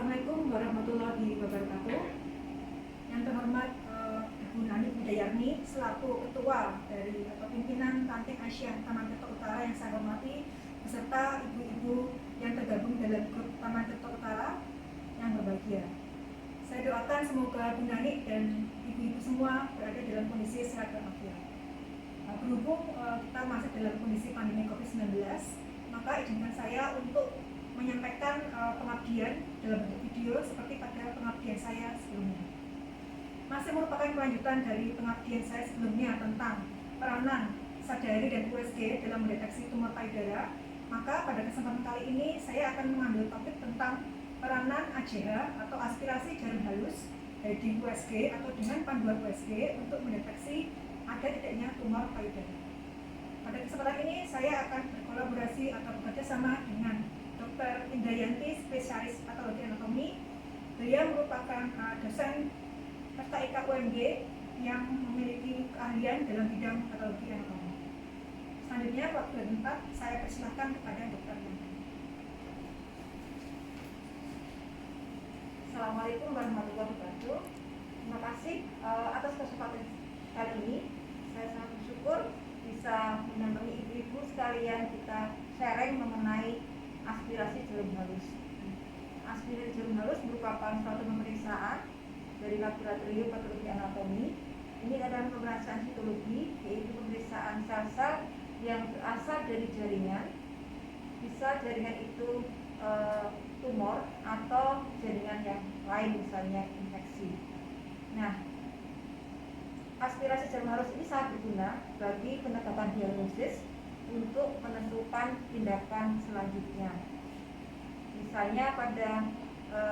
Assalamualaikum warahmatullahi wabarakatuh. Yang terhormat Ibu Nani Budayarni selaku ketua dari atau pimpinan Ranting Asia Taman Tirto Utara yang saya hormati, beserta ibu-ibu yang tergabung dalam grup Taman Tirto Utara yang berbahagia. Saya doakan semoga Bu Nani dan ibu-ibu semua berada dalam kondisi sehat walafiat. Berhubung kita masih dalam kondisi pandemi COVID-19, maka izinkan saya untuk menyampaikan pengabdian dalam bentuk video seperti pada pengabdian saya sebelumnya. Masih merupakan kelanjutan dari pengabdian saya sebelumnya tentang peranan sadari dan USG dalam mendeteksi tumor payudara. Maka pada kesempatan kali ini saya akan mengambil topik tentang peranan AJH atau aspirasi jarum halus di USG atau dengan panduan USG untuk mendeteksi ada tidaknya tumor payudara. Pada kesempatan ini saya akan berkolaborasi atau bekerja sama dengan Dr. Indrayanti, spesialis patologi anatomi. Beliau merupakan dosen FKIK UMG yang memiliki keahlian dalam bidang patologi anatomi. Selanjutnya, waktu dan tempat saya persilahkan kepada Dr. Yanti. Assalamualaikum warahmatullahi wabarakatuh. Terima kasih atas kesempatan kali ini. Saya sangat bersyukur bisa mendampingi ibu-ibu sekalian kita sharing mengenai aspirasi jarum halus. Aspirasi jarum halus merupakan suatu pemeriksaan dari laboratorium patologi anatomi. Ini adalah pemeriksaan histologi, yaitu pemeriksaan sel-sel yang berasal dari jaringan. Bisa jaringan itu tumor atau jaringan yang lain, misalnya infeksi. Nah, aspirasi jarum halus ini sangat berguna bagi penetapan diagnosis untuk menentukan tindakan selanjutnya. Misalnya pada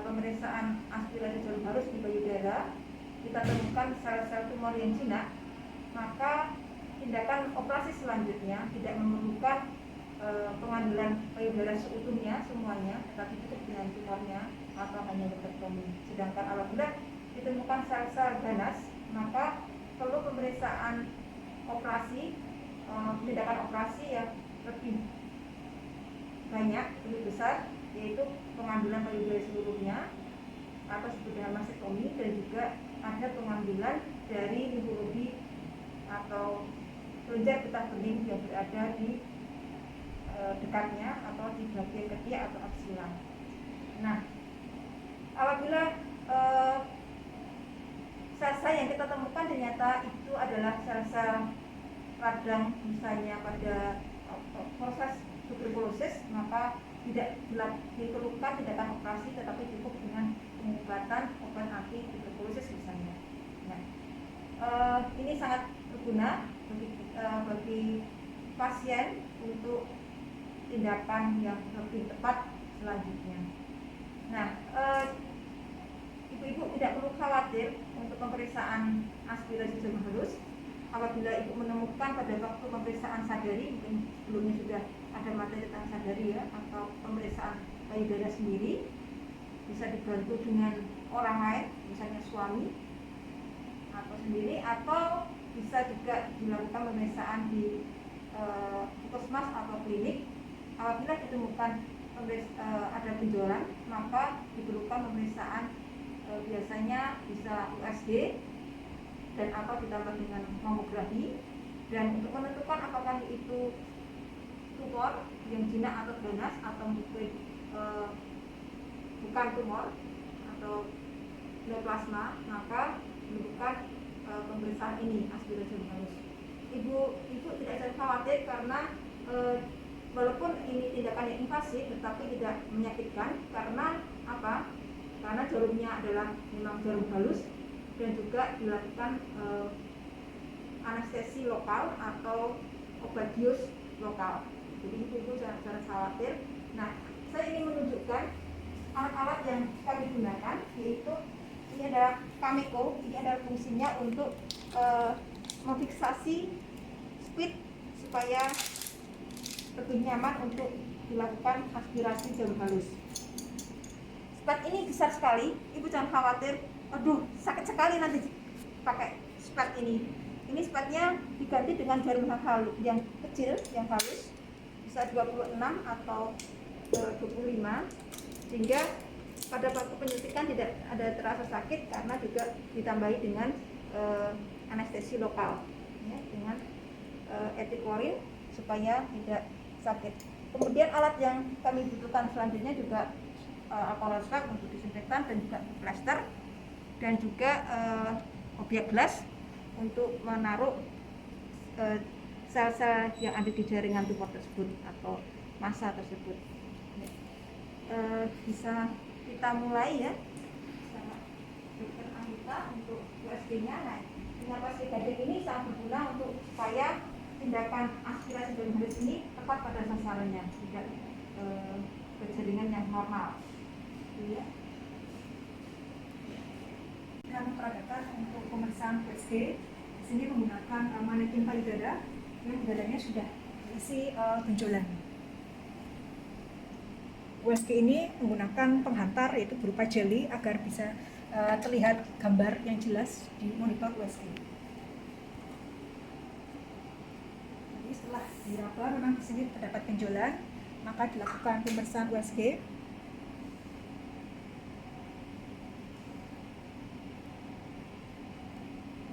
pemeriksaan aspirasi jarum halus di payudara, kita temukan sel-sel tumor yang jinak, maka tindakan operasi selanjutnya tidak memerlukan pengambilan payudara seutuhnya semuanya, tetapi cukup dengan tumornya atau hanya lumpektomi. Sedangkan apabila ditemukan sel-sel ganas, maka perlu pemeriksaan operasi, tindakan operasi yang lebih banyak, lebih besar, yaitu pengambilan payudara seluruhnya atau disebut dengan mastektomi, dan juga ada pengambilan dari limfnonodo atau kelenjar getah bening yang berada di dekatnya atau di bagian ketiak atau aksila. Nah, apabila sel-sel yang kita temukan ternyata itu adalah sel-sel radang, misalnya pada proses tuberkulosis, maka tidak diperlukan tindakan operasi, tetapi cukup dengan pengobatan obat anti tuberkulosis misalnya. Nah, ini sangat berguna bagi pasien untuk tindakan yang lebih tepat selanjutnya. Nah, ibu-ibu tidak perlu khawatir untuk pemeriksaan aspirasi jarum halus. Apabila ibu menemukan pada waktu pemeriksaan sadari, mungkin sebelumnya sudah ada materi tentang sadari ya, atau pemeriksaan payudara sendiri, bisa dibantu dengan orang lain, misalnya suami atau sendiri, atau bisa juga dilakukan pemeriksaan di puskesmas atau klinik. Apabila ditemukan ada benjolan, maka diperlukan pemeriksaan biasanya bisa USG dan atau ditambah dengan mamografi, dan untuk menentukan apakah itu tumor yang jinak atau ganas atau mungkin bukan tumor atau glioblastoma, maka dilakukan pemeriksaan ini, aspirasi jarum halus. Ibu tidak usah khawatir karena walaupun ini tindakan yang invasif tetapi tidak menyakitkan. Karena apa? Karena jarumnya adalah memang jarum halus dan juga dilakukan anestesi lokal atau obat bius lokal. Jadi ibu jangan khawatir. Nah, saya ingin menunjukkan alat-alat yang kami gunakan, yaitu ini ada Cameco. Ini adalah fungsinya untuk memfiksasi speed supaya lebih nyaman untuk dilakukan aspirasi jarum halus. Spad ini besar sekali, ibu jangan khawatir. Aduh, sakit sekali nanti pakai spad ini. Ini spadnya diganti dengan jarum halus yang kecil, yang halus, bisa 26 atau 25, sehingga pada waktu penyuntikan tidak ada terasa sakit karena juga ditambahi dengan anestesi lokal ya, dengan ethylene supaya tidak sakit. Kemudian alat yang kami butuhkan selanjutnya juga alkohol swab untuk disinfektan dan juga plester dan juga obyek gelas untuk menaruh sel-sel yang ada di jaringan tumor tersebut atau massa tersebut. Bisa kita mulai ya sama dokter Anita untuk USG-nya. Nah, dengan USG gading ini sangat berguna untuk supaya tindakan aspirasi jarum halus ini tepat pada sasarannya, tidak berjaringan yang normal. Ya. Kami peragakan untuk pemeriksaan USG. Di sini menggunakan manekin payudara yang dadanya sudah berisi benjolan. USG ini menggunakan penghantar yaitu berupa jeli agar bisa terlihat gambar yang jelas di monitor USG. Jadi setelah diraba memang di sini terdapat benjolan, maka dilakukan pemeriksaan USG.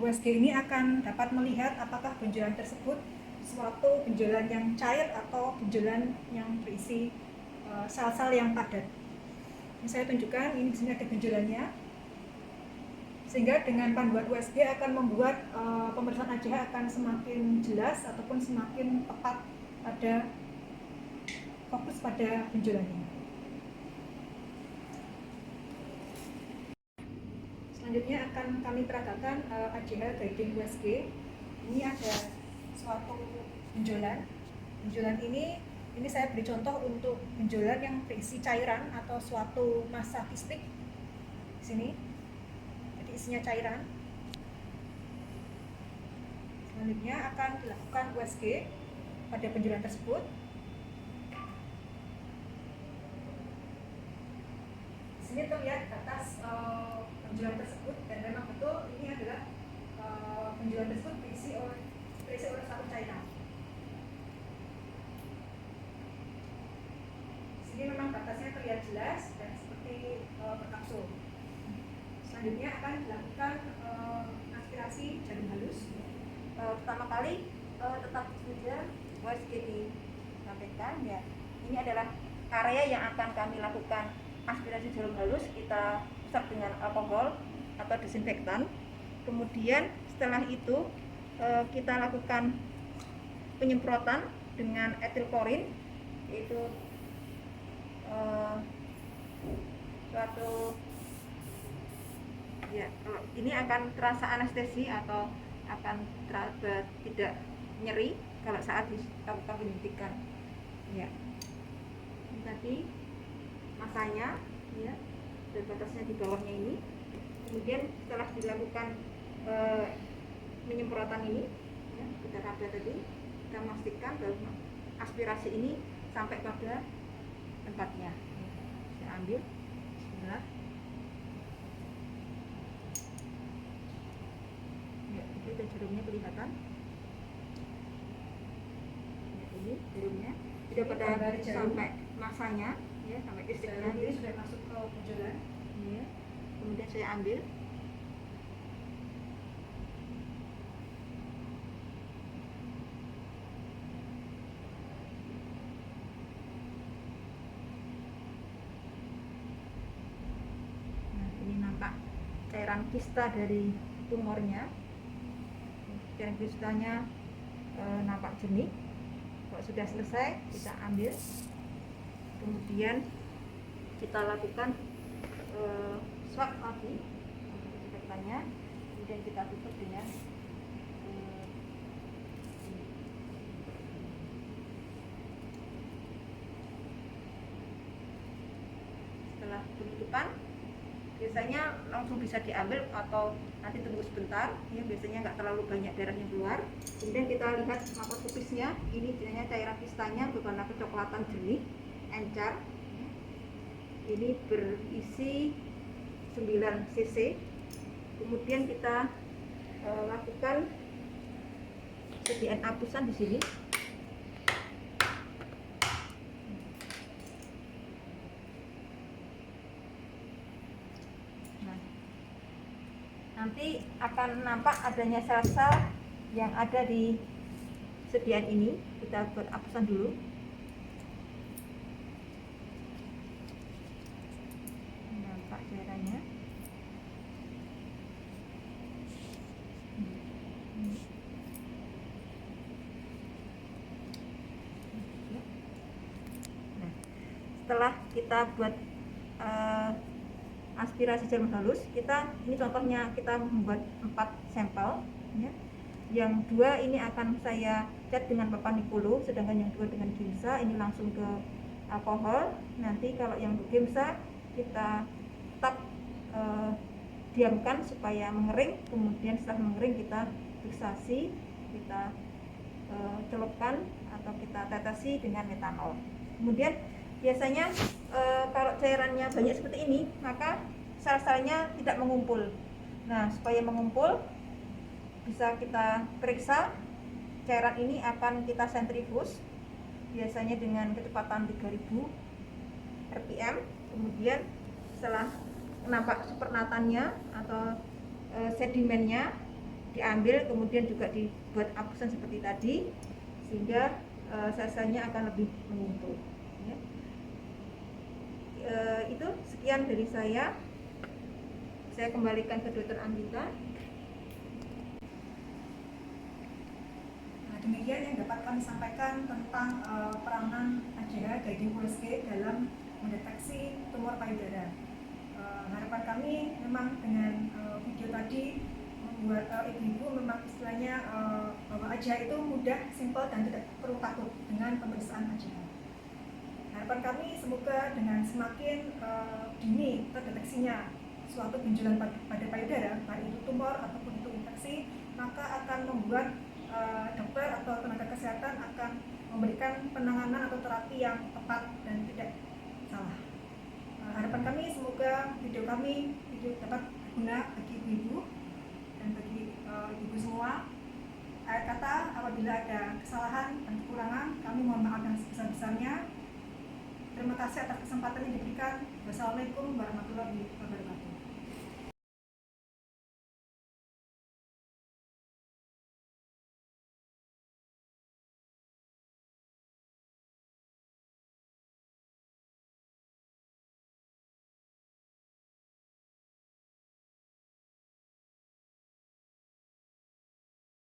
USG ini akan dapat melihat apakah benjolan tersebut suatu benjolan yang cair atau benjolan yang berisi sel-sel yang padat. Ini saya tunjukkan, ini di sini ada benjolannya. Sehingga dengan panduan USG akan membuat pemeriksaan ACH akan semakin jelas ataupun semakin tepat pada fokus pada benjolannya. Selanjutnya akan kami peragakan ACH guiding USG. Ini ada suatu benjolan. Benjolan ini saya beri contoh untuk benjolan yang berisi cairan atau suatu massa kistik. Di sini, jadi isinya cairan. Selanjutnya akan dilakukan USG pada benjolan tersebut. Di sini terlihat atas benjolan tersebut dan memang betul ini adalah benjolan tersebut berisi oleh satu cairan. Ini memang batasnya terlihat jelas dan seperti berkapsul. Selanjutnya akan dilakukan aspirasi jarum halus. Pertama kali tetap saja USG disampaikan ya. Ini adalah area yang akan kami lakukan aspirasi jarum halus. Kita usap dengan alkohol atau disinfektan. Kemudian setelah itu kita lakukan penyemprotan dengan ethylene, yaitu suatu ya, ini akan terasa anestesi atau akan terasa tidak nyeri kalau saat dilakukan penyuntikan ya. Ini tadi masanya ya, dan batasnya di bawahnya ini. Kemudian setelah dilakukan penyemprotan ini ya, kita raba tadi, kita memastikan bahwa aspirasi ini sampai pada tempatnya. Saya ambil sebelah ya, itu dan jarumnya kelihatan ya, ini jarumnya sudah pada sampai masanya ya, sampai kistiknya ini sudah masuk ke benjolan ya. Kemudian saya ambil cairan kista dari tumornya. Cairan kistanya nampak jernih. Kalau sudah selesai kita ambil, kemudian kita lakukan swab lagi untuk disinfektannya, kemudian kita tutup dengan setelah penutupan biasanya langsung bisa diambil atau nanti tunggu sebentar ya, biasanya nggak terlalu banyak darahnya keluar. Kemudian kita lihat makroskopisnya, ini biasanya cairan kistanya berwarna kecoklatan jernih, encer. Ini berisi 9 cc. Kemudian kita lakukan sediaan hapusan di sini. nanti akan nampak adanya sel-sel yang ada di sediaan ini. Kita buat hapusan dulu. Nampak cairannya. Nah, setelah kita buat aspirasi jarum halus, ini contohnya kita membuat 4 sampel ya. Yang 2 ini akan saya cat dengan papan Nicolo, sedangkan yang 2 dengan Giemsa ini langsung ke alkohol. Nanti kalau yang Giemsa kita tetap diamkan supaya mengering, kemudian setelah mengering kita fiksasi, kita celupkan atau kita tetesi dengan metanol. Kemudian biasanya kalau cairannya banyak seperti ini, maka sel-selnya tidak mengumpul. Nah, supaya mengumpul bisa kita periksa. Cairan ini akan kita sentrifus biasanya dengan kecepatan 3000 rpm. Kemudian setelah nampak supernatannya atau sedimennya diambil, kemudian juga dibuat hapusan seperti tadi, sehingga sel-selnya akan lebih mengumpul ya. Itu sekian dari saya kembalikan ke Dr. Anggita. Nah, demikian yang dapat kami sampaikan tentang peranan AJH guiding USG dalam mendeteksi tumor payudara. Harapan kami memang dengan video tadi membuat ibu-ibu memang istilahnya bahwa AJH itu mudah, simpel, dan tidak perlu takut dengan pemeriksaan AJH. Harapan kami semoga dengan semakin dini terdeteksinya suatu benjolan pada payudara, baik itu tumor ataupun itu infeksi, maka akan membuat dokter atau tenaga kesehatan akan memberikan penanganan atau terapi yang tepat dan tidak salah. Harapan kami semoga video dapat berguna bagi ibu-ibu dan bagi ibu semua. Akhir kata, apabila ada kesalahan dan kekurangan, kami mohon maaf yang sebesar-besarnya. Terima kasih atas kesempatan yang diberikan. Wassalamualaikum warahmatullahi wabarakatuh.